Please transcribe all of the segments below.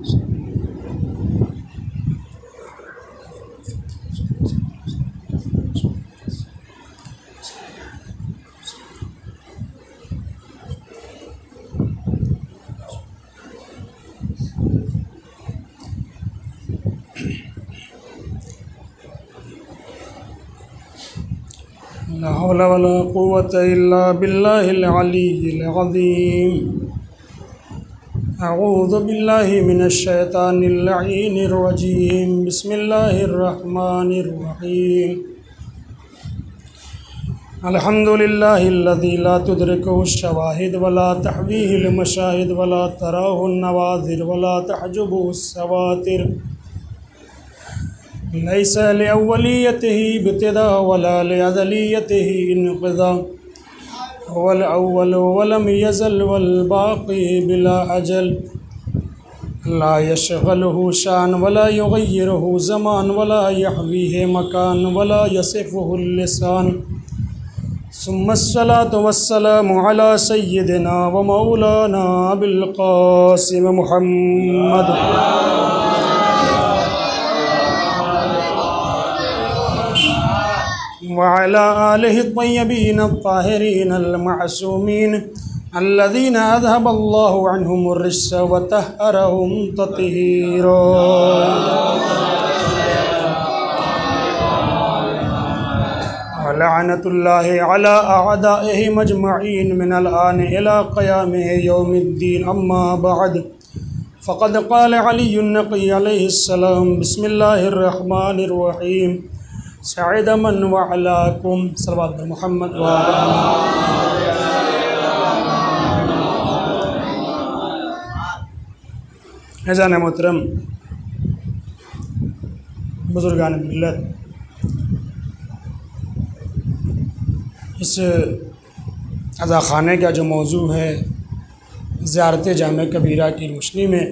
ला हौला वला कुव्वता इल्ला बिल्लाहिल अलिय्यिल अज़ीम। अऊज़ु बिल्लाहि मिनश शैतानिर लईनिर रजीम। बिस्मिल्लाहिर रहमानिर रहीम। अल्हम्दुलिल्लाहिल्लज़ी ला तुदरिकुहुश शवाहिद वला तहवीहिल मशाहिद वला तराहुन नवाज़िर वला तहजुबुहुस सवातिर। लैसा लिअव्वलियतिही इब्तिदा वला लिअज़लियतिही इन्क़िज़ा। हुवल अव्वल वलम यज़ल वल बाक़ी बिला अजल। ला यशग़लुहु शान वला युग़य्यिरुहु ज़मान वला यहवीहि मकान वला यसिफ़ुहु लिसान। सुम्मस्सलातु वस्सलामु अला सय्यिदिना व मौलाना अबिल क़ासिम मुहम्मद व अला आलिहि त्तय्यबीन अत्ताहिरीन अल-मअसूमीन अल्लज़ीना अज़हबल्लाहु अन्हुमुर रिज्स व तह्हरहुम तत्हीरा। लअनतुल्लाहि अला अअदाइहि मजमईन मिनल आन इला क़यामिहि यौमिद्दीन। अम्मा बअद फ़क़द क़ाल अलीयुन नक़ी अलैहिस्सलाम बिस्मिल्लाहिर रहमानिर रहीम। सअद मन वअलाकुम सल्लल्लाहु अलैहि मुहम्मद व अज़ान मोहतरम बुज़ुर्गान मिल्लत, इस अज़ाख़ाने का जो मौजू है ज़ियारत जामे कबीरा की रोशनी में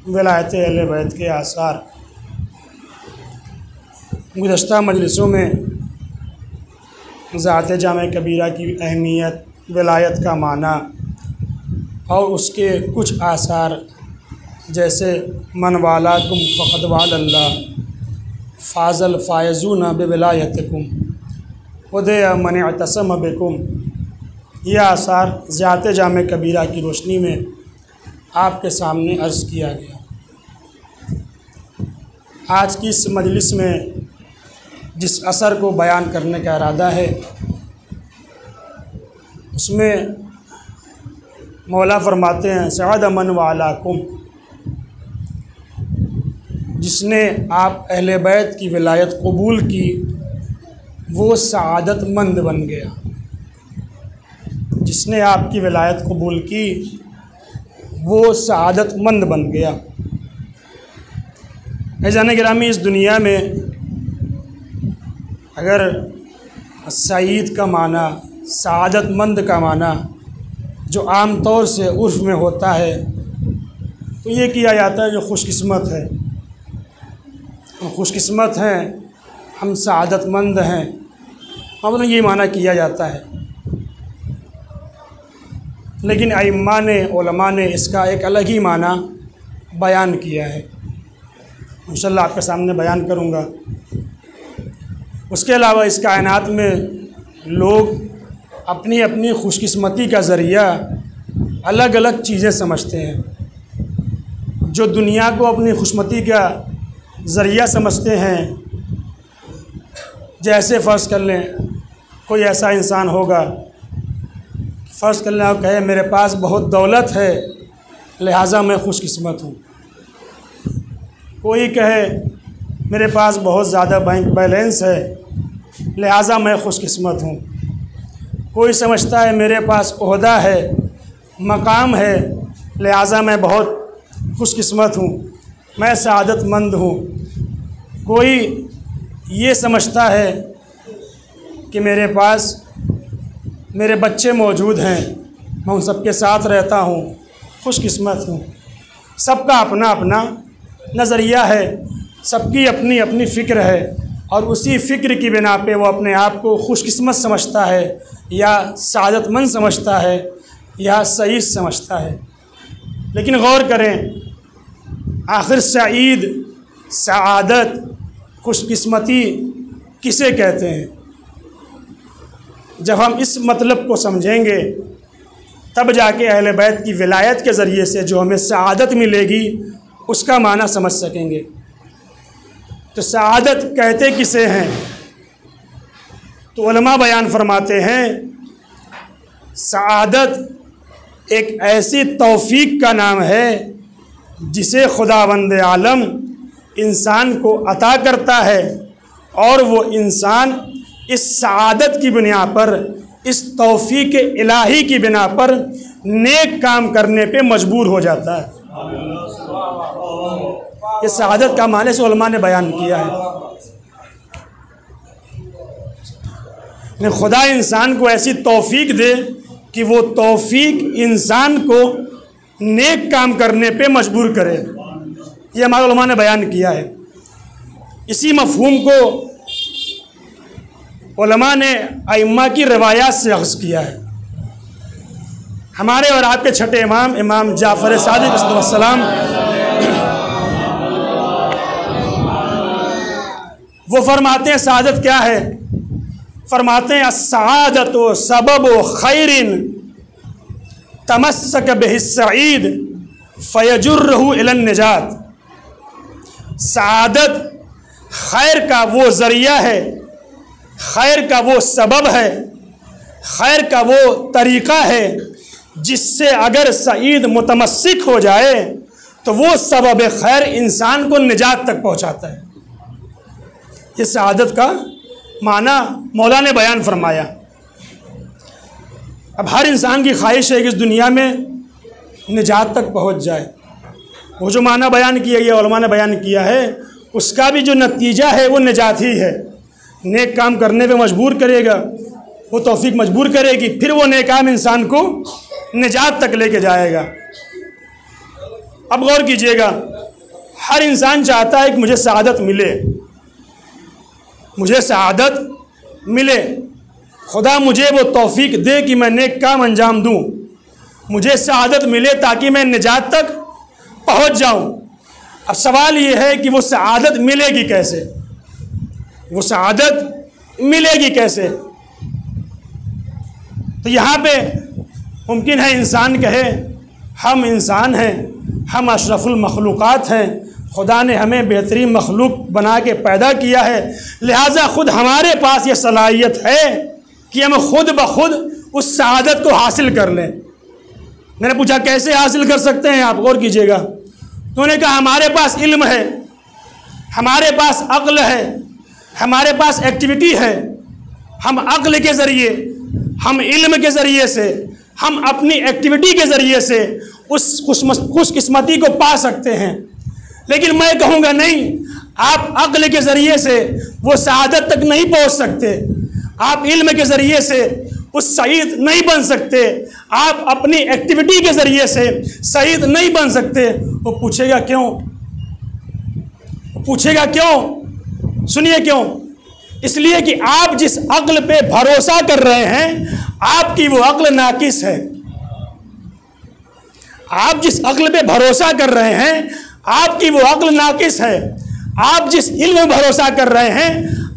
विलायत अहले बैत के आसार। गुज़श्ता मजलिसों में ज़ियारत जामे कबीरा की अहमियत, विलायत का माना और उसके कुछ आसार जैसे मन वालाकुम फ़क़द वालल्लाह फ़ाज़ल फ़ायज़ूना बिविलायतिकुम उदय मन अतसम बिकुम, यह आसार ज़ियारत जामे कबीरा की रोशनी में आपके सामने अर्ज़ किया गया। आज की इस मजलिस में जिस असर को बयान करने का इरादा है उसमें मौला फरमाते हैं सअद मन वालाकुम, जिसने आप अहले बैत की विलायत कबूल की वो सआदतमंद बन गया। जिसने आपकी विलायत कबूल की वो सआदतमंद बन गया। अज़ीज़ान गिरामी, इस दुनिया में अगर सईद का माना, सआदतमंद का माना जो आम तौर से उर्फ़ में होता है तो ये किया जाता है जो खुशकिस्मत है, हम खुशकिस्मत हैं, हम सआदतमंद हैं, मतलब ये माना किया जाता है। लेकिन अइम्मा ने, उलमा ने इसका एक अलग ही माना बयान किया है, इंशाअल्लाह आपके सामने बयान करूँगा। उसके अलावा इस कायनात में लोग अपनी अपनी खुशकिस्मती का ज़रिया अलग अलग चीज़ें समझते हैं। जो दुनिया को अपनी खुशमती का ज़रिया समझते हैं, जैसे फ़र्ज़ कर लें कोई ऐसा इंसान होगा, फ़र्ज़ कर लें और कहे मेरे पास बहुत दौलत है लिहाजा मैं खुशकिस्मत हूँ। कोई कहे मेरे पास बहुत ज़्यादा बैंक बैलेंस है लिहाजा मैं खुशकिस्मत हूँ। कोई समझता है मेरे पास ओहदा है, मकाम है, लिहाजा मैं बहुत खुशकिस्मत हूँ, मैं सआदतमंद हूँ। कोई ये समझता है कि मेरे पास मेरे बच्चे मौजूद हैं, मैं उन सबके साथ रहता हूँ, खुशकिस्मत हूँ। सबका अपना अपना नज़रिया है, सबकी अपनी अपनी फ़िक्र है और उसी फ़िक्र की बिना पे वो अपने आप को खुशकिस्मत समझता है या सआदतमंद समझता है या सईद समझता है। लेकिन गौर करें आखिर सईद, सआदत, खुशकिस्मती किसे कहते हैं? जब हम इस मतलब को समझेंगे तब जाके अहले बैत की विलायत के ज़रिए से जो हमें सआदत मिलेगी उसका माना समझ सकेंगे। तो सआदत कहते किसे हैं? तो उलमा बयान फरमाते हैं सआदत एक ऐसी तौफीक का नाम है जिसे खुदावंद आलम इंसान को अता करता है और वो इंसान इस सआदत की बिना पर, इस तौफीक इलाही की बिना पर नेक काम करने पे मजबूर हो जाता है। ये सआदत का माने से उलमा ने बयान किया है। खुदा इंसान को ऐसी तौफीक दे कि वो तौफीक इंसान को नेक काम करने पे मजबूर करे। ये हमारे उलमा ने बयान किया है। इसी मफहूम को उलमा ने अइम्मा की रिवायात से अख़ज़ किया है। हमारे और आपके छठे इमाम, इमाम जाफ़र सादिक़ अलैहिस्सलाम, वो फरमाते हैं सआदत क्या है? फरमाते हैं अस्सआदतु सबबु खैरिन तमस्सक बिहि सईद फयजुर्रहु इलन निजात। सआदत खैर का वो ज़रिया है, खैर का वो सबब है, खैर का वो तरीक़ा है जिससे अगर सईद मुतमस्सिक हो जाए तो वो सबब खैर इंसान को निजात तक पहुँचाता है। ये सआदत का माना मौला ने बयान फरमाया। अब हर इंसान की ख्वाहिश है कि इस दुनिया में निजात तक पहुंच जाए। वो जो माना बयान किया गया, उलमा ने बयान किया है, उसका भी जो नतीजा है वो निजात ही है। नेक काम करने पे मजबूर करेगा, वो तौफीक मजबूर करेगी, फिर वो नेक काम इंसान को निजात तक लेके जाएगा। अब गौर कीजिएगा, हर इंसान चाहता है कि मुझे सआदत मिले, मुझे सआदत मिले, खुदा मुझे वो तौफीक दे कि मैं नेक काम अंजाम दूँ, मुझे सआदत मिले ताकि मैं निजात तक पहुँच जाऊँ। अब सवाल ये है कि वो सआदत मिलेगी कैसे? वो सआदत मिलेगी कैसे? तो यहाँ पे मुमकिन है इंसान कहे हम इंसान हैं, हम अशरफुल मखलूक़ात हैं, खुदा ने हमें बेहतरीन मखलूक बना के पैदा किया है, लिहाजा ख़ुद हमारे पास ये सलाहियत है कि हम खुद ब खुद उस सआदत को हासिल कर लें। मैंने पूछा कैसे हासिल कर सकते हैं आप? गौर कीजिएगा। तो उन्होंने कहा हमारे पास इल्म है, हमारे पास अक्ल है, हमारे पास एक्टिविटी है। हम अक्ल के ज़रिए, हम इल्म के ज़रिए से, हम अपनी एक्टिविटी के ज़रिए से उस खुशकिस्मती को पा सकते हैं। लेकिन मैं कहूँगा नहीं, आप अक्ल के ज़रिए से वो सआदत तक नहीं पहुँच सकते, आप इल्म के ज़रिए से उस सईद नहीं बन सकते, आप अपनी एक्टिविटी के ज़रिए से सईद नहीं बन सकते। वो पूछेगा क्यों? पूछेगा क्यों? सुनिए क्यों। इसलिए कि आप जिस अक्ल पे भरोसा कर रहे हैं, आपकी वो अक्ल नाकिस है। आप जिस अक्ल पे भरोसा कर रहे हैं, आपकी वो अक्ल नाकिस है। आप जिस इल्म में भरोसा कर रहे हैं,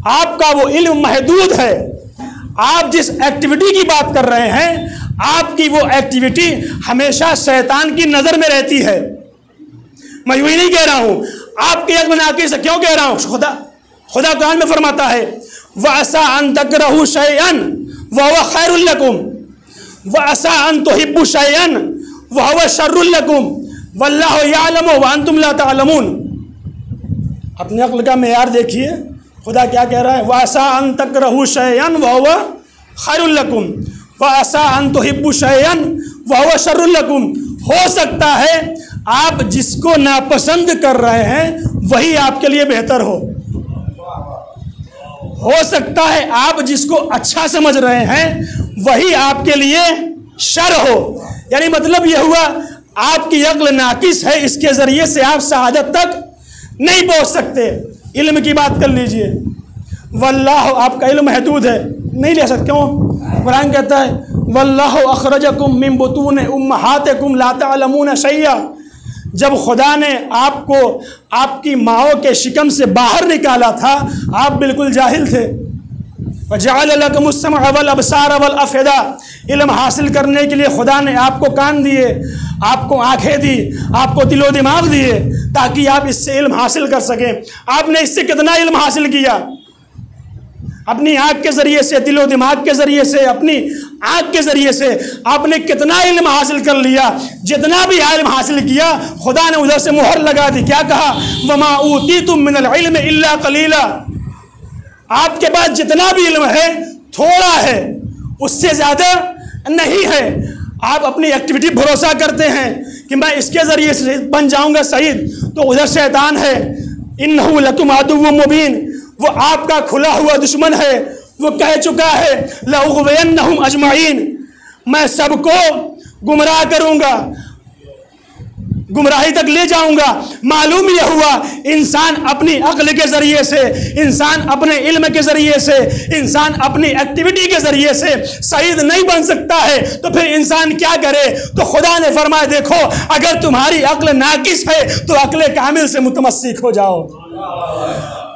आपका वो इल्म महदूद है। आप जिस एक्टिविटी की बात कर रहे हैं, आपकी वो एक्टिविटी हमेशा शैतान की नज़र में रहती है। मैं यूँ ही नहीं कह रहा हूँ आपकी अक्ल नाकिस है। क्यों कह रहा हूँ? खुदा कुरान में फरमाता है वअसा अन तकरहू शैअन वहुव खैरुल लकुम वअसा अन तुहिब्बू शैअन वहुव शर्रुल लकुम वल्लाहु यअलमु व अंतुम ला तअलमून। अपनी अक्ल का मेयार देखिए, खुदा क्या कह रहा है? वअसा अन तकरहू शैअन वहुव खैरुल लकुम वअसा अन तुहिब्बू शैअन वहुव शर्रुल लकुम। हो सकता है आप जिसको नापसंद कर रहे हैं वही आपके लिए बेहतर हो सकता है आप जिसको अच्छा समझ रहे हैं वही आपके लिए शर हो। यानी मतलब यह हुआ आपकी अक्ल नाकिस है, इसके ज़रिए से आप शहादत तक नहीं पहुंच सकते। इल्म की बात कर लीजिए, वल्लाह आपका इल्म महदूद है, नहीं ले सकते। क्यों? कुरान कहता है वल्लाहु अखरजकुम मिन बुतून उम्महातिकुम ला तअलमून शैया। जब खुदा ने आपको आपकी माओ के शिकम से बाहर निकाला था, आप बिल्कुल जाहिल थे। वजअल लकुमुस समअ वल अबसार वल अफ़इदा, इल्म हासिल करने के लिए खुदा ने आपको कान दिए, आपको आंखें दी, आपको दिलो दिमाग दिए ताकि आप इससे इल्म हासिल कर सकें। आपने इससे कितना इल्म हासिल किया? अपनी आँख के ज़रिए से, दिलो दिमाग के ज़रिए से, अपनी आँख के ज़रिए से आपने कितना इल्म हासिल कर लिया? जितना भी इल्म हासिल किया खुदा ने उधर से मुहर लगा दी। क्या कहा? वमा ऊतीतुम मिनल इल्म इल्ला कलीला। आपके पास जितना भी इल्म है थोड़ा है, उससे ज़्यादा नहीं है। आप अपनी एक्टिविटी भरोसा करते हैं कि मैं इसके ज़रिए से बन जाऊँगा शहीद, तो उधर शैतान है। इन्नहु लकुम अदुव्वुम मुबीन, वो आपका खुला हुआ दुश्मन है। वो कह चुका है लअग़वियन्नहुम अजमईन, मैं सबको गुमराह करूँगा, गुमराही तक ले जाऊंगा। मालूम यह हुआ इंसान अपनी अक्ल के ज़रिए से, इंसान अपने इल्म के ज़रिए से, इंसान अपनी एक्टिविटी के ज़रिए से शहीद नहीं बन सकता है, तो फिर इंसान क्या करे? तो खुदा ने फरमाया देखो, अगर तुम्हारी अक्ल नाकिस है तो अक्ल कामिल से मुतमस्सिक हो जाओ।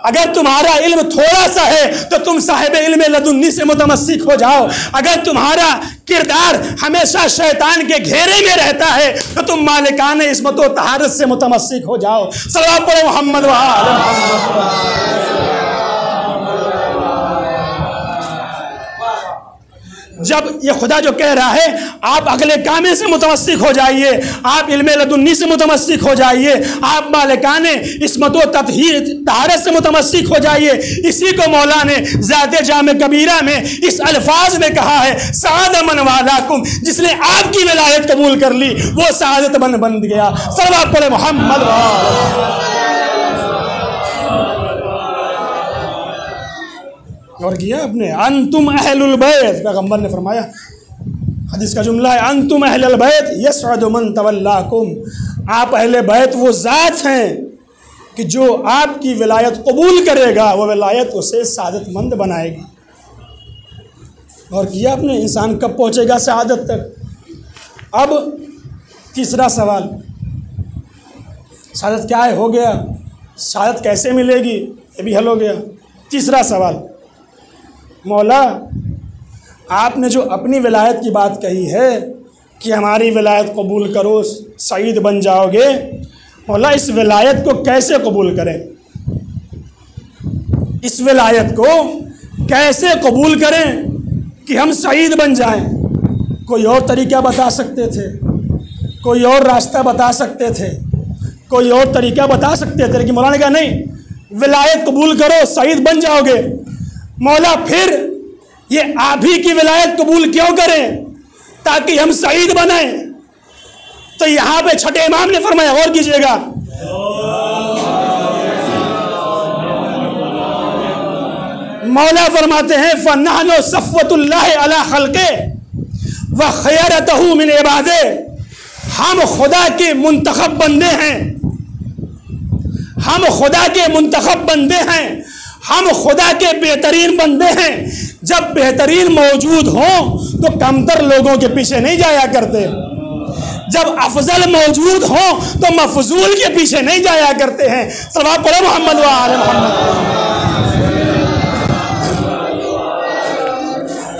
अगर तुम्हारा इल्म थोड़ा सा है तो तुम साहिब इल्म लदुन्नी से मुतमस्सिक हो जाओ। अगर तुम्हारा किरदार हमेशा शैतान के घेरे में रहता है तो तुम मालिकाने इस्मत व तहारत से मुतमस्सिक हो जाओ। सल्लल्लाहु अलैहि मोहम्मद व आले मोहम्मद। जब ये खुदा जो कह रहा है आप अगले कामे से मुतमस्सिक हो जाइए, आप इल्मे लदुन्नी से मुतमस्सिक हो जाइए, आप मालिकाने इस्मत व तहारत से मुतमस्सिक हो जाइए। इसी को मौला ने ज़ाते जामे कबीरा में इस अल्फाज में कहा है, सआद मन वालाकुम, जिसने आपकी विलायत कबूल कर ली वो सआदत बन गया। सल्लल्लाहु अलैहि मोहम्मद। और किया अपने अंतुम अहलुल बैत, पैगंबर ने फरमाया, हदीस का जुमला है, अंतुम अहलुल बैत यसअदु मन तवल्लाकुम, आप अहले बैत वो ज़ात हैं कि जो आपकी विलायत कबूल करेगा वो विलायत उसे सादतमंद बनाएगी। और किया अपने इंसान कब पहुँचेगा सआदत तक? अब तीसरा सवाल, सआदत क्या है? हो गया। सआदत कैसे मिलेगी? ये भी हल हो गया। तीसरा सवाल, मौला आपने जो अपनी विलायत की बात कही है कि हमारी विलायत कबूल करो सईद बन जाओगे, मौला इस विलायत को कैसे कबूल करें? इस विलायत को कैसे कबूल करें कि हम सईद बन जाएं? कोई और तरीका बता सकते थे, कोई और रास्ता बता सकते थे, कोई और तरीका बता सकते थे, लेकिन मौला ने कहा नहीं, विलायत कबूल करो सईद बन जाओगे। मौला फिर ये आप ही की विलायत कबूल क्यों करें? ताकि हम शहीद बने। तो यहाँ पे छठे इमाम ने फरमाया, और कीजिएगा, मौला फरमाते हैं फन्नानो सफ़वतुल्लाह अला खल्के व खैरतहू मिन इबादे, हम खुदा के मुंतखब बंदे हैं, हम खुदा के मुंतखब बंदे हैं, हम खुदा के बेहतरीन बंदे हैं। जब बेहतरीन मौजूद हो तो कमतर लोगों के पीछे नहीं जाया करते, जब अफजल मौजूद हो तो मफजूल के पीछे नहीं जाया करते हैं। सल्लल्लाहु अलैहि मोहम्मद व आले मोहम्मद।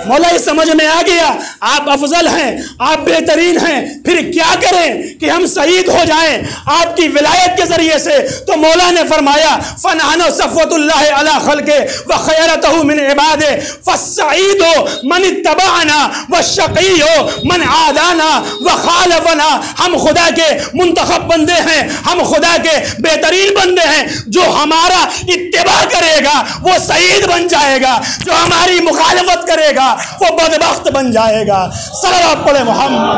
मौला ये समझ में आ गया, आप अफजल हैं, आप बेहतरीन हैं, फिर क्या करें कि हम शहीद हो जाएं आपकी विलायत के जरिए से? तो मौला ने फरमाया फनहानो सफ़वतुल्लाह अला खल्के व खैरतहू मिन इबादे फस्सईदो मन इत्तबाअना व शक़ीयो मन आदाना व खालफना। हम खुदा के मुंतखब बंदे हैं, हम खुदा के बेहतरीन बंदे हैं। जो हमारा इत्तिबा करेगा वो शहीद बन जाएगा, जो हमारी मुखालफत करेगा वो बदबख्त बन जाएगा। सल्लल्लाहु अलैहि मोहम्मद।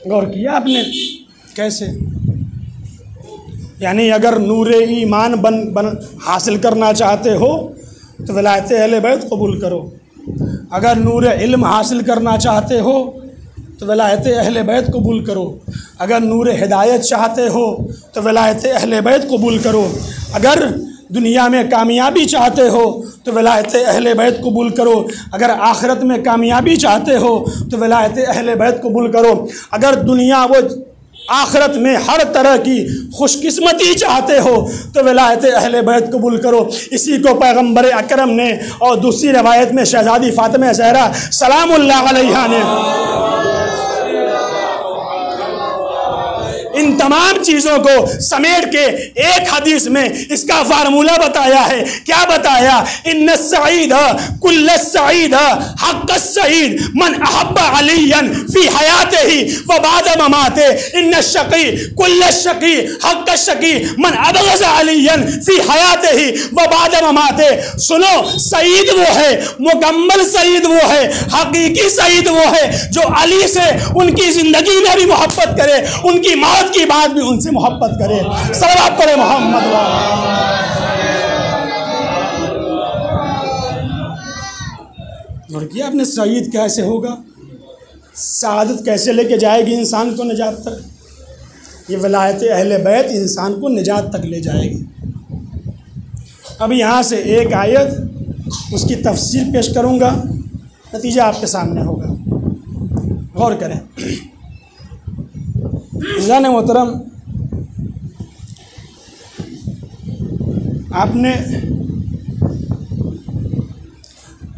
गौर किया आपने कैसे? यानी अगर नूरे ईमान बन हासिल करना चाहते हो तो विलायत अहले बैत कबूल करो। अगर नूरे इल्म हासिल करना चाहते हो तो विलायत अहले बैत कबूल करो। अगर नूर हिदायत चाहते हो तो विलायत अहले बैत कबूल करो। अगर दुनिया में कामयाबी चाहते हो तो विलायत अहले बैत कबूल करो। अगर आखिरत में कामयाबी चाहते हो तो विलायत अहले बैत कबूल करो। अगर दुनिया वो आखिरत में हर तरह की खुशकिस्मती चाहते हो तो विलायत अहले बैत कबूल करो। इसी को पैगम्बर अकरम ने और दूसरी रवायत में शहजादी फातिमा ज़हरा सलामुल्लाह अलैहा ने इन तमाम चीज़ों को समेट के एक हदीस में इसका फार्मूला बताया है। क्या बताया? इन्न सईद कुल्ल सईद हक़ सईद मन अहब्ब अलियन फी हयातिही व बाद ममाते इन्न शक़ी कुल्ल शक़ी हक़ शक़ी मन अबग़ज़ अलियन फी हयातिही व बाद ममाते। सुनो, सईद वो है, मुकम्मल सईद वो है, हकीकी सईद वो है जो अली से उनकी ज़िंदगी में भी मोहब्बत करे, उनकी मौत की बात भी उनसे मोहब्बत करे। सल्लल्लाहु अलैहि मोहम्मद। और किया आपने सईद कैसे होगा, सादत कैसे लेके जाएगी इंसान को निजात तक? ये विलायत अहले बैत इंसान को निजात तक ले जाएगी। अब यहाँ से एक आयत उसकी तफसीर पेश करूँगा, नतीजा आपके सामने होगा, गौर करें। जाने मोहतरम, आपने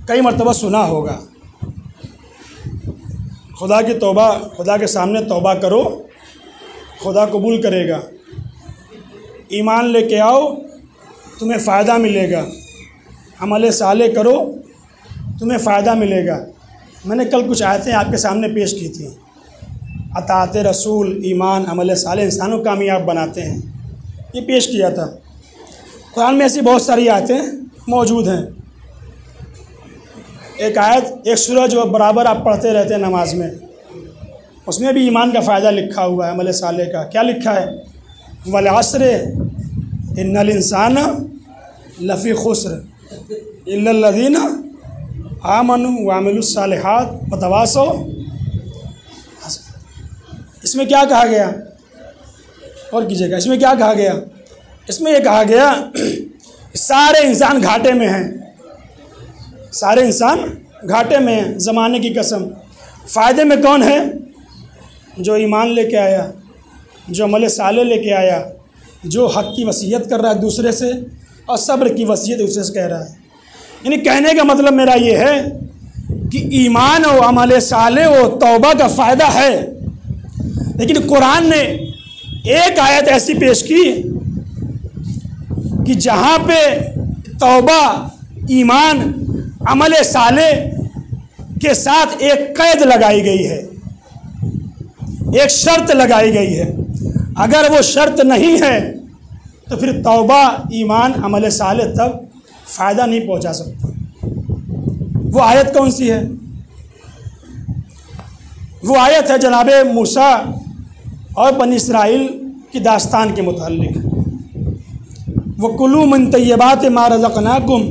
कई मरतबा सुना होगा खुदा की तौबा, खुदा के सामने तौबा करो खुदा कबूल करेगा, ईमान लेके आओ तुम्हें फ़ायदा मिलेगा, अमल साले करो तुम्हें फ़ायदा मिलेगा। मैंने कल कुछ आयतें आपके सामने पेश की थी। अताअत रसूल, ईमान, अमल साले इंसानों को कामयाब बनाते हैं, ये पेश किया था। कुरान में ऐसी बहुत सारी आयतें मौजूद हैं। एक आयत, एक सूरह जो बराबर आप पढ़ते रहते हैं नमाज में, उसमें भी ईमान का फ़ायदा लिखा हुआ है, अमल साले का। क्या लिखा है? वल अस्र इन्नल इंसान लफ़ी खुस्र इल्लल्लज़ीना आमनु व अमिलुस सालिहात व तवासौ। इसमें क्या कहा गया? और कीजिएगा, इसमें क्या कहा गया? इसमें ये कहा गया सारे इंसान घाटे में हैं, सारे इंसान घाटे में हैं। ज़माने की कसम, फ़ायदे में कौन है? जो ईमान लेके आया, जो अमल साले लेके आया, जो हक़ की वसीयत कर रहा है दूसरे से और सब्र की वसीयत दूसरे से कह रहा है। यानी कहने का मतलब मेरा ये है कि ईमान और अमल साले और तौबा का फ़ायदा है, लेकिन कुरान ने एक आयत ऐसी पेश की कि जहाँ पे तौबा, ईमान, अमल साले के साथ एक कैद लगाई गई है, एक शर्त लगाई गई है। अगर वो शर्त नहीं है तो फिर तौबा, ईमान, अमल साले तब फ़ायदा नहीं पहुँचा सकता। वो आयत कौन सी है? वो आयत है जनाब मूसा और बनी इसराइल की दास्तान के मुताल्लिक़। वकुलू मिन तय्यबात मा रज़क़नाकुम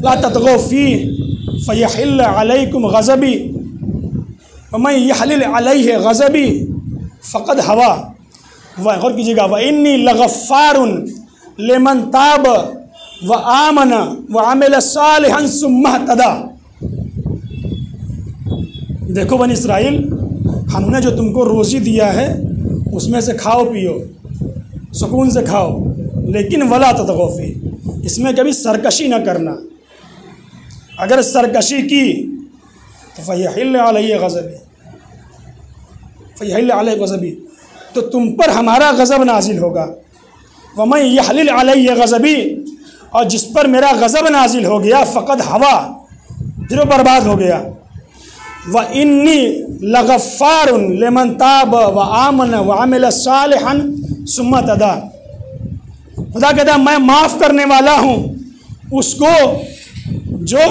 ला ततगौ फ़ीह फ़यहिल्ल अलैकुम ग़ज़बी वमन यहलिल अलैहि ग़ज़बी फ़क़द हवा। गौर कीजिएगा, व इन्नी लगफ़्फ़ारुन लिमन ताब व आमन व अमिल सालिहन सुम्मा तदा। देखो बनी इसराइल, हमने जो तुमको रोज़ी दिया है उसमें से खाओ पियो, सुकून से खाओ, लेकिन वला ततगौ फ़ीह, इसमें कभी सरकशी न करना। अगर सरकशी की तो फ़यहिल्ल अलैहि ग़ज़बी, फ़यहिल्ल अलैहि ग़ज़बी, तो तुम पर हमारा गज़ब नाजिल होगा। वमन यहलिल अलैहि ग़ज़बी, और जिस पर मेरा गज़ब नाजिल हो गया, फ़क़द हवा, फिर वो बर्बाद हो गया। व इन्नी लगफ़्फ़ारुन लिमन ताब व आमन व अमिल सालिहन सुम्मा तदा। खुदा कहता मैं माफ़ करने वाला हूँ उसको जो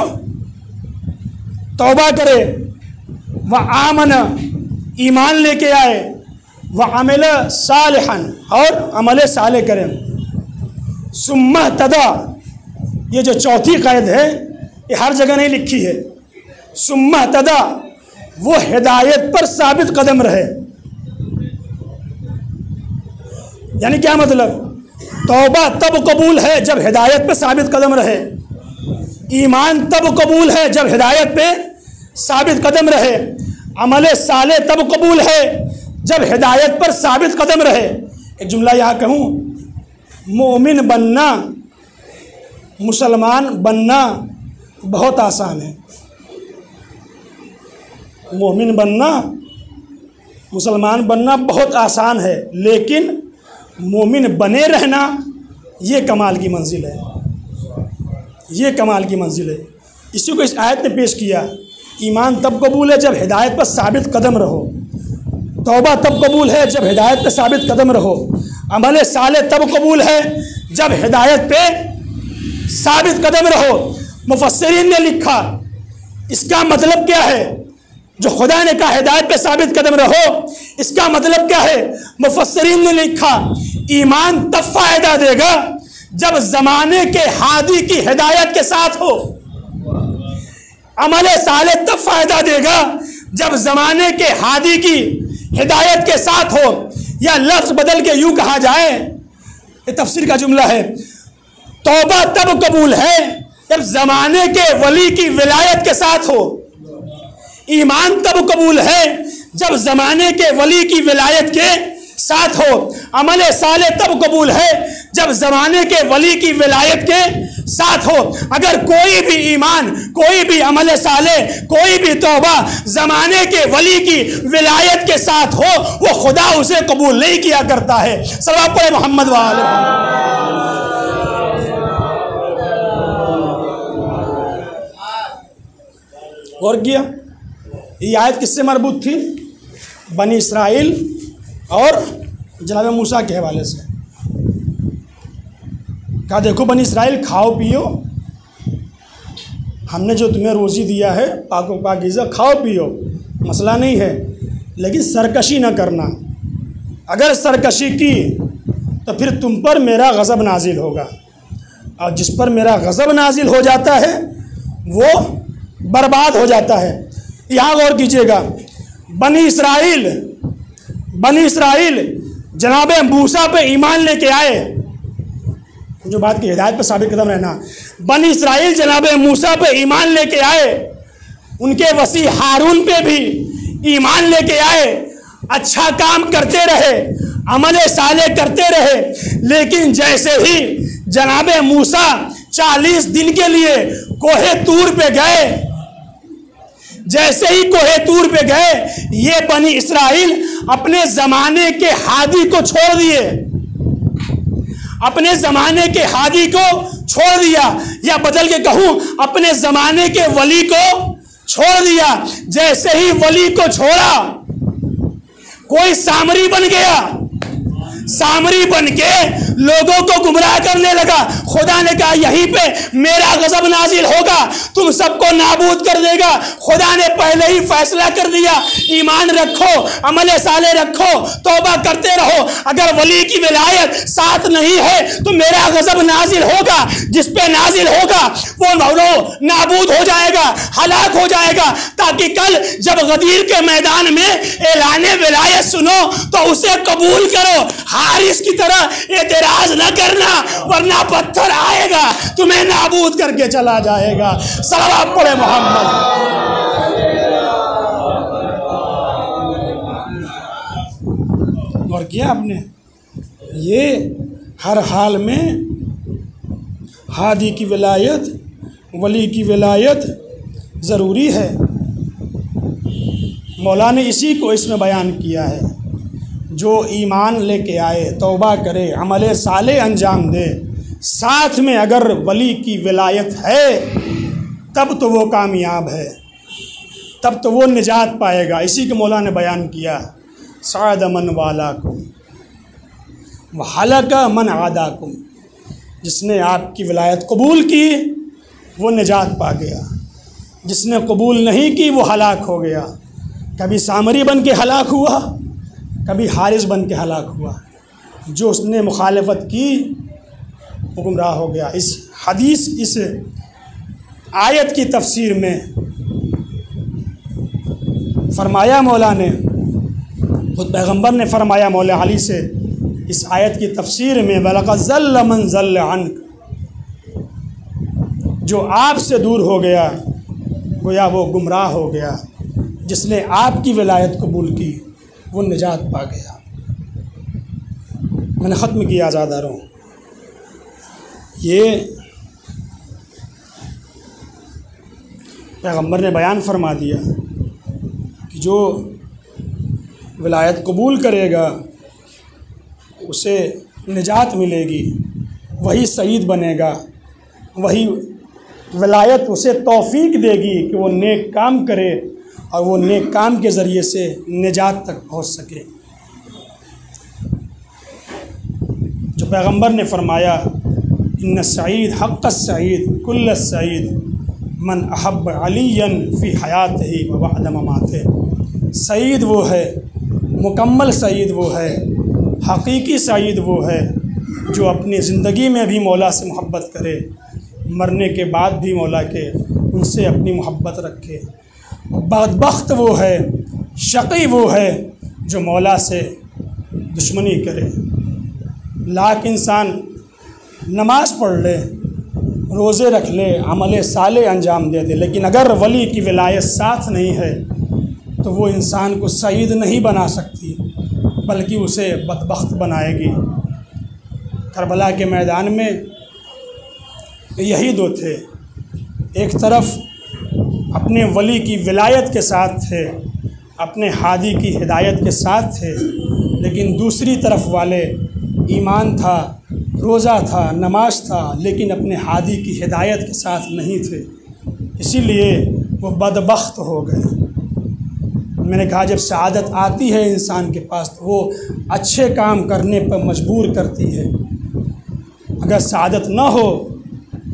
तौबा करे, व आमन, ईमान लेके आए, व अमिल सालिहन, और अमल साले करें, सुम्मा तदा। ये जो चौथी क़ैद है ये हर जगह नहीं लिखी है। सुम्मा तदा, वो हिदायत पर साबित कदम रहे। यानी क्या मतलब? तौबा तब कबूल है जब हिदायत पर साबित कदम रहे। ईमान तब कबूल है जब हिदायत पे साबित कदम रहे, अमल साले तब कबूल है जब हिदायत पर साबित कदम रहे। एक जुमला यहाँ कहूँ, मोमिन बनना मुसलमान बनना बहुत आसान है। मोमिन बनना मुसलमान बनना बहुत आसान है, लेकिन मोमिन बने रहना ये कमाल की मंजिल है, ये कमाल की मंजिल है। इसी को इस आयत ने पेश किया, ईमान तब कबूल है जब हिदायत पर साबित कदम रहो, तौबा तब कबूल है जब हिदायत पर साबित कदम रहो, अमल साले तब कबूल है जब हिदायत पे साबित कदम रहो। मुफस्सिरीन ने लिखा, इसका मतलब क्या है? जो खुदा ने कहा हिदायत पे साबित कदम रहो, इसका मतलब क्या है? मुफस्सिरीन ने लिखा, ईमान तब फायदा देगा जब जमाने के हादी की हिदायत के साथ हो, अमल साले तब फायदा देगा जब जमाने के हादी की हिदायत के साथ हो। या लफ्ज बदल के यूं कहा जाए, ये तफसीर का जुमला है, तौबा तब कबूल है जब जमाने के वली की विलायत के साथ हो, ईमान तब कबूल है जब जमाने के वली की विलायत के साथ हो, अमल साले तब कबूल है जब जमाने के वली की विलायत के साथ हो। अगर कोई भी ईमान, कोई भी अमल साले, कोई भी तौबा जमाने के वली की विलायत के साथ हो, वो खुदा उसे कबूल नहीं किया करता है। सल्लल्लाहु अलैहि मोहम्मद वाले और किया। ये आयत किससे मरबूत थी? बनी इसराइल और जनाब मूसा के हवाले से। कहा देखो बनी इसराइल, खाओ पियो, हमने जो तुम्हें रोज़ी दिया है पाको पाकीज़ा, खाओ पियो, मसला नहीं है, लेकिन सरकशी ना करना। अगर सरकशी की तो फिर तुम पर मेरा गज़ब नाजिल होगा, और जिस पर मेरा गज़ब नाजिल हो जाता है वो बर्बाद हो जाता है। यहाँ गौर कीजिएगा, बनी इसराइल जनाब मूसा पे ईमान लेके आए, जो बात की हिदायत पर साबित कदम रहना। बनी इसराइल जनाब मूसा पे ईमान लेके आए, उनके वसी हारून पे भी ईमान लेके आए, अच्छा काम करते रहे, अमल साले करते रहे, लेकिन जैसे ही जनाब मूसा 40 दिन के लिए कोहे तूर पे गए, जैसे ही कोहे तूर पे गए, ये बनी इसराइल अपने ज़माने के हादी को छोड़ दिए, अपने ज़माने के हादी को छोड़ दिया, या बदल के कहूँ अपने ज़माने के वली को छोड़ दिया। जैसे ही वली को छोड़ा, कोई सामरी बन गया, सामरी बन के लोगों को गुमराह करने लगा। खुदा ने कहा यहीं पे मेरा गजब नाजिल होगा, तुम सबको नाबूद कर देगा। खुदा ने पहले ही फैसला कर दिया, ईमान रखो, अमल साले रखो, तौबा करते रहो, अगर वली की विलायत साथ नहीं है तो मेरा गजब नाजिल होगा, जिस पे नाजिल होगा वो नाबूद हो जाएगा, हलाक हो जाएगा। ताकि कल जब गदीर के मैदान में ऐलाने विलायत सुनो तो उसे कबूल करो, हारिस की तरह एतराज न करना, वरना पत्थर आएगा तुम्हें नाबूद करके चला जाएगा। सल्लल्लाहु अलैहि मोहम्मद। और किया आपने, ये हर हाल में हादी की विलायत, वली की विलायत ज़रूरी है। मौला ने इसी को इसमें बयान किया है, जो ईमान लेके आए, तौबा करे, अमल साले अंजाम दे, साथ में अगर वली की विलायत है तब तो वो कामयाब है, तब तो वो निजात पाएगा। इसी के मौला ने बयान किया, साद मन वालाकुम व हलका मन आदाकुम, जिसने आपकी विलायत कबूल की वो निजात पा गया, जिसने कबूल नहीं की वो हलाक हो गया। कभी सामरी बन के हलाक हुआ, कभी हारिस बन के हलाक हुआ। जो उसने मुखालफत की वो गुमराह हो गया। इस हदीस, इस आयत की तफसीर में फरमाया मौला ने, खुद पैगम्बर ने फरमाया मौला अली से इस आयत की तफसीर में, वलक़द ज़ल्ल मन ज़ल्ल अन्क, जो आपसे दूर हो गया गोया वो गुमराह हो गया, जिसने आपकी विलायत कबूल की वो निजात पा गया। मैंने ख़त्म किया आज़ादारों, ये पैगम्बर ने बयान फरमा दिया कि जो विलायत कबूल करेगा उसे निजात मिलेगी, वही सईद बनेगा, वही विलायत उसे तौफीक देगी कि वो नेक काम करे और वो नेक काम के ज़रिए से निजात तक पहुँच सके। जो पैगम्बर ने फरमाया इन्न सईद हक़्क़ सईद कुल्ल सईद मन अहब्ब अलीयन फ़ी हयातिही व बअद ममातिही। सईद वो है, मुकम्मल सईद वो है, हकीकी सईद वो है जो अपनी ज़िंदगी में भी मौला से मोहब्बत करे, मरने के बाद भी मौला के उनसे अपनी मोहब्बत रखे। बदबख्त वो है, शक़ी वो है जो मौला से दुश्मनी करे। लाख इंसान नमाज़ पढ़ ले, रोज़े रख ले, अमल साले अंजाम दे दे, लेकिन अगर वली की विलायत साथ नहीं है तो वो इंसान को सईद नहीं बना सकती, बल्कि उसे बदबख्त बनाएगी। करबला के मैदान में यही दो थे, एक तरफ अपने वली की विलायत के साथ थे, अपने हादी की हिदायत के साथ थे, लेकिन दूसरी तरफ वाले ईमान था, रोज़ा था, नमाज था, लेकिन अपने हादी की हिदायत के साथ नहीं थे, इसीलिए वो बदबख्त हो गए। मैंने कहा जब सआदत आती है इंसान के पास तो वो अच्छे काम करने पर मजबूर करती है, अगर सआदत ना हो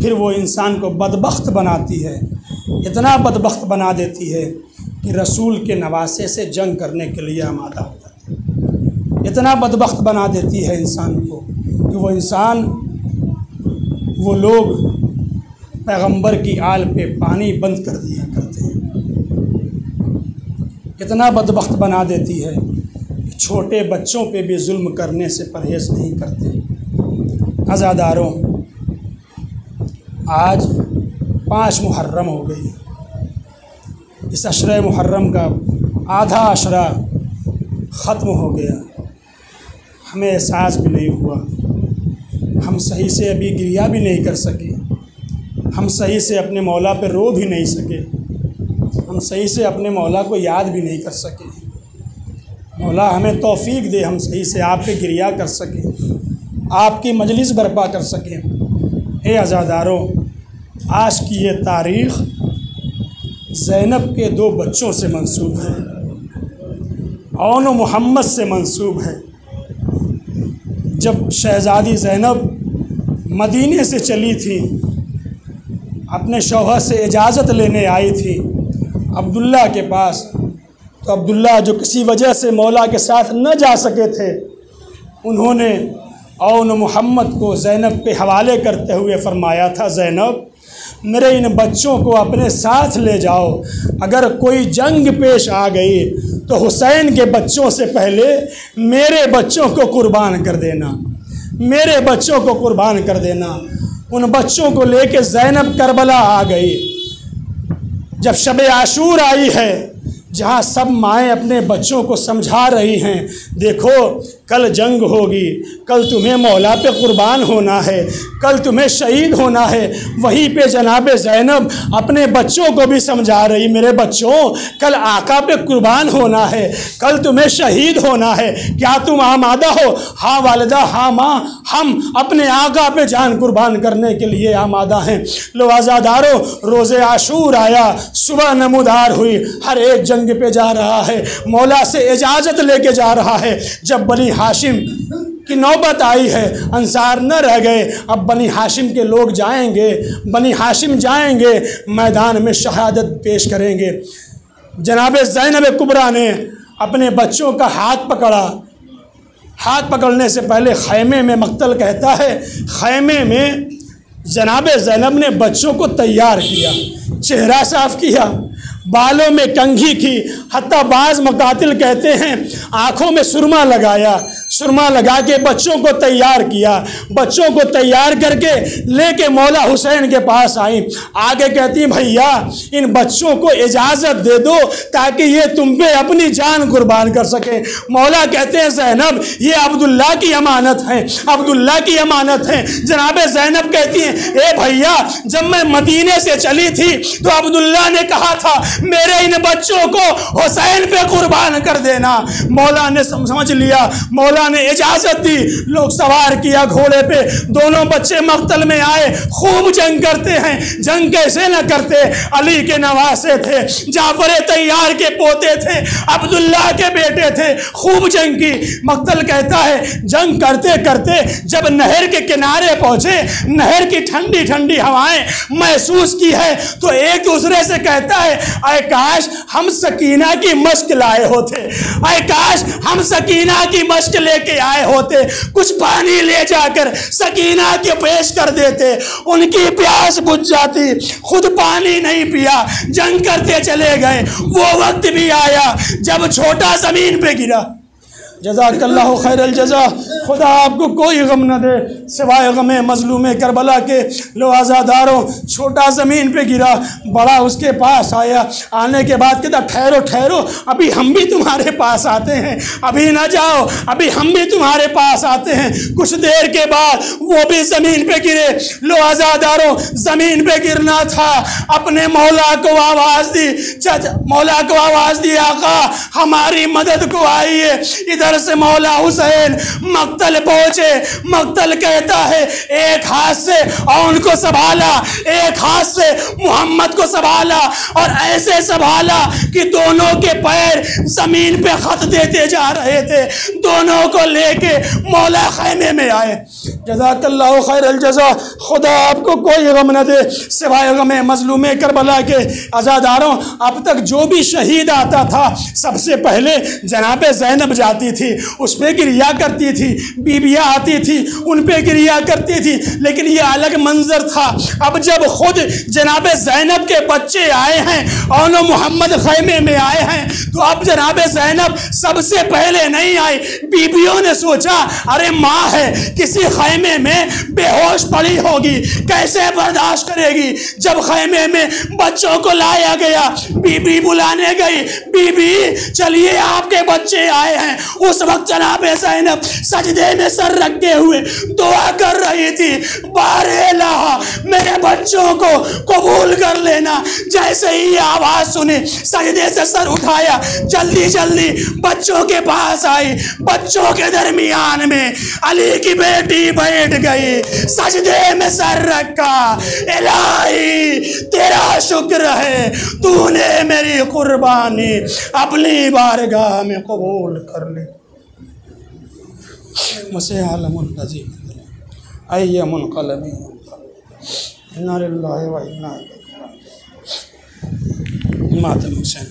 फिर वो इंसान को बदबख्त बनाती है। इतना बदबख्त बना देती है कि रसूल के नवासे से जंग करने के लिए आमादा हो जाता है। इतना बदबख्त बना देती है इंसान को कि वो इंसान, वो लोग पैगंबर की आल पे पानी बंद कर दिया करते हैं। इतना बदबख्त बना देती है कि छोटे बच्चों पे भी जुल्म करने से परहेज़ नहीं करते। आज़ादारों, आज 5 मुहर्रम हो गई। इस अशरे मुहर्रम का आधा अशरा ख़त्म हो गया, हमें एहसास भी नहीं हुआ, हम सही से अभी गिरिया भी नहीं कर सके, हम सही से अपने मौला पे रो भी नहीं सके, हम सही से अपने मौला को याद भी नहीं कर सके। मौला हमें तौफीक दे हम सही से आप पे गिरिया कर सकें, आपकी मजलिस बर्पा कर सकें। हे आज़ादारों, आज की ये तारीख़ ज़ैनब के 2 बच्चों से मंसूब है, औन मोहम्मद से मंसूब है। जब शहज़ादी ज़ैनब मदीने से चली थी, अपने शौहर से इजाज़त लेने आई थी अब्दुल्ला के पास, तो अब्दुल्ला जो किसी वजह से मौला के साथ न जा सके थे, उन्होंने औन मोहम्मद को ज़ैनब के हवाले करते हुए फ़रमाया था, ज़ैनब मेरे इन बच्चों को अपने साथ ले जाओ, अगर कोई जंग पेश आ गई तो हुसैन के बच्चों से पहले मेरे बच्चों को कुर्बान कर देना, मेरे बच्चों को कुर्बान कर देना। उन बच्चों को लेके ज़ैनब करबला आ गई। जब शब आशूर आई है, जहाँ सब माएँ अपने बच्चों को समझा रही हैं, देखो कल जंग होगी, कल तुम्हें मौला पे कुर्बान होना है, कल तुम्हें शहीद होना है, वहीं पे जनाब ज़ैनब अपने बच्चों को भी समझा रही, मेरे बच्चों कल आका पे कुर्बान होना है, कल तुम्हें शहीद होना है, क्या तुम आमादा हो? हाँ वालिदा, हाँ माँ, हम अपने आका पे जान कुर्बान करने के लिए आमादा हैं। लो आज़ादारों, रोज़े आशूर आया, सुबह नमूदार हुई, हर एक जंग पे जा रहा है, मौला से इजाज़त लेके जा रहा है। जब बनी हाशिम की नौबत आई है, अंसार न रह गए, अब बनी हाशिम के लोग जाएंगे, बनी हाशिम जाएंगे, मैदान में शहादत पेश करेंगे। जनाब ज़ैनब कुबरा ने अपने बच्चों का हाथ पकड़ा, हाथ पकड़ने से पहले खैमे में, मक्तल कहता है, खैमे में जनाब ज़ैनब ने बच्चों को तैयार किया, चेहरा साफ़ किया, बालों में कंघी की, हत्ता बाज़ मकातिल कहते हैं आँखों में सुरमा लगाया, सुरमा लगा के बच्चों को तैयार किया। बच्चों को तैयार करके लेके मौला हुसैन के पास आई। आगे कहती भैया इन बच्चों को इजाज़त दे दो ताकि ये तुम पे अपनी जान कुर्बान कर सके। मौला कहते हैं ज़ैनब ये अब्दुल्ला की अमानत है, अब्दुल्ला की अमानत है। जनाब ज़ैनब कहती हैं ए भैया जब मैं मदीने से चली थी तो अब्दुल्ला ने कहा था मेरे इन बच्चों को हुसैन पे कुर्बान कर देना। मौला ने समझ लिया, मौला ने इजाज़त दी, लोग सवार किया घोड़े पे। दोनों बच्चे मक्तल में आए, खूब जंग करते हैं। जंग कैसे न करते, अली के नवासे थे, जाफर तैयार के पोते थे, अब्दुल्ला के बेटे थे, खूब जंग की। मक्तल कहता है जंग करते करते जब नहर के किनारे पहुंचे, नहर की ठंडी ठंडी हवाएं महसूस की है तो एक दूसरे से कहता है आए काश हम सकीना की मश्क लाए होते, आए काश हम सकीना की मश्क लेके आए होते, कुछ पानी ले जाकर सकीना के पेश कर देते, उनकी प्यास बुझ जाती, खुद पानी नहीं पिया, जंग करते चले गए। वो वक्त भी आया जब छोटा जमीन पे गिरा। जज़ाकल्लाहु खैरल जज़ा। खुदा आपको कोई गम न दे सिवाय गमे मजलूम करबला के। लो आज़ादारों छोटा ज़मीन पे गिरा, बड़ा उसके पास आया। आने के बाद कहता ठहरो ठहरो अभी हम भी तुम्हारे पास आते हैं, अभी ना जाओ अभी हम भी तुम्हारे पास आते हैं। कुछ देर के बाद वो भी ज़मीन पे गिरे। लो आज़ादारों ज़मीन पे गिरना था, अपने मौला को आवाज़ दी, मौला को आवाज़ दी आका हमारी मदद को आइए। इधर से मौला हुसैन मक्तल पहुंचे। मक्तल कहता है एक हाथ से और उनको संभाला, एक हाथ से मोहम्मद को संभाला और ऐसे संभाला कि दोनों के पैर जमीन पे खत देते जा रहे थे। दोनों को लेके मौला खैमे में आए। जज़ाकल्लाहु खैरल जज़ा। खुदा आपको कोई गम न दे सिवाय गमे मजलूम करबला के। आज़ादारों अब तक जो भी शहीद आता था सबसे पहले जनाब ज़ैनब जाती थी, उस पर गिरिया करती थी, बीबियाँ आती थी उन पर गिरिया करती थी, लेकिन ये अलग मंजर था। अब जब खुद जनाब ज़ैनब के बच्चे आए हैं और मोहम्मद खैमे में आए हैं तो अब जनाब ज़ैनब सबसे पहले नहीं आई। बीबियों ने सोचा अरे माँ है किसी खैमे में बेहोश पड़ी होगी, कैसे बर्दाश्त करेगी। जब खैमे में बच्चों को लाया गया, बीबी बुलाने गई, बीबी चलिए आपके बच्चे आए हैं। उस वक्त जनाब ज़ैनब सजदे में सर रखे हुए दुआ कर रही थी, बारे अल्लाह मेरे बच्चों को कबूल कर लेना। जैसे ही आवाज़ सुनी सजदे से सर उठाया, जल्दी जल्दी बच्चों के पास आई। बच्चों के दरमियान में अली की बेटी बैठ गई, सजदे में सर रखा। इलाही तेरा शुक्र है तूने मेरी कुर्बानी अपनी बारगाह में कबूल कर ली। मुझे आलमुल नज़ीर अय्यमुल क़लमी इन्ना लिल्लाहि व इन्ना इलैहि राजिऊन। मातम हुसैन।